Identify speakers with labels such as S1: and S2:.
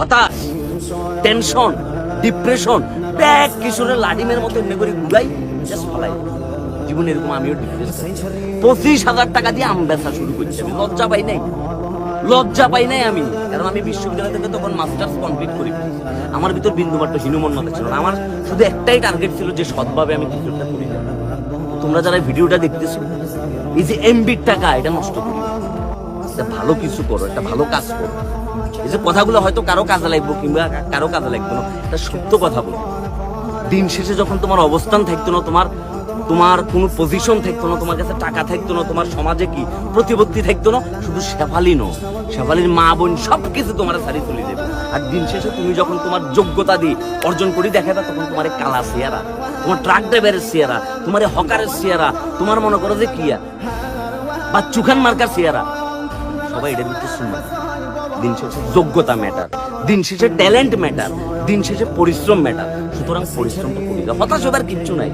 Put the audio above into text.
S1: হতাশ, tension, depression, bag কিশোরের লাডিমের মতো এমনি করে ঘুরাই জাস্ট ফলাই জীবনে। এরকম আমিও ডিপ্রেশন। 25,000 টাকা দিয়ে আম বেচা শুরু করছি। আমি লজ্জা পাই নাই আমি, কারণ আমি বিশ্ববিদ্যালয় থেকে তখন মাস্টার্স কমপ্লিট করি। আমার ভিতর বিন্দুমাত্র হীনমন্যতা ছিল না। আমার শুধু একটাই টার্গেট ছিল যে সৎভাবে আমি কিছু একটা করি। তোমরা যারা ভিডিওটা দেখতেছো, এই যে এমবির টাকা এটা নষ্ট করি, ভালো কিছু করো, একটা ভালো কাজ করো। এই যে কথাগুলো হয়তো কারো কাজে লাগবে কিংবা কারো কাজে লাগবে না, এটা সত্য কথা বলো। দিন শেষে যখন তোমার অবস্থান থাকতো না, তোমার কোনো পজিশন থাকতো না, তোমার কাছে টাকা থাকতো না, তোমার সমাজে কি প্রতিপত্তি থাকতো না, শুধু শেফালির মা বোন সবকিছু তোমার সারি চলে যাবে। আর দিন শেষে তুমি যখন তোমার যোগ্যতা দিয়ে অর্জন করি দেখাবে, তখন তোমার কালা চেহারা, তোমার ট্রাক ড্রাইভারের চেহারা, তোমার হকারের চেহারা, তোমার মনে করো যে কিয়া বা চুখান মার্কার চেহারা, সবাই এটার ভিতরে শুনবে। দিন শেষে যোগ্যতা ম্যাটার, দিন শেষে ট্যালেন্ট ম্যাটার, দিন শেষে পরিশ্রম ম্যাটার। সুতরাং পরিশ্রমটা করি, হতাশ হবার কিচ্ছু নাই।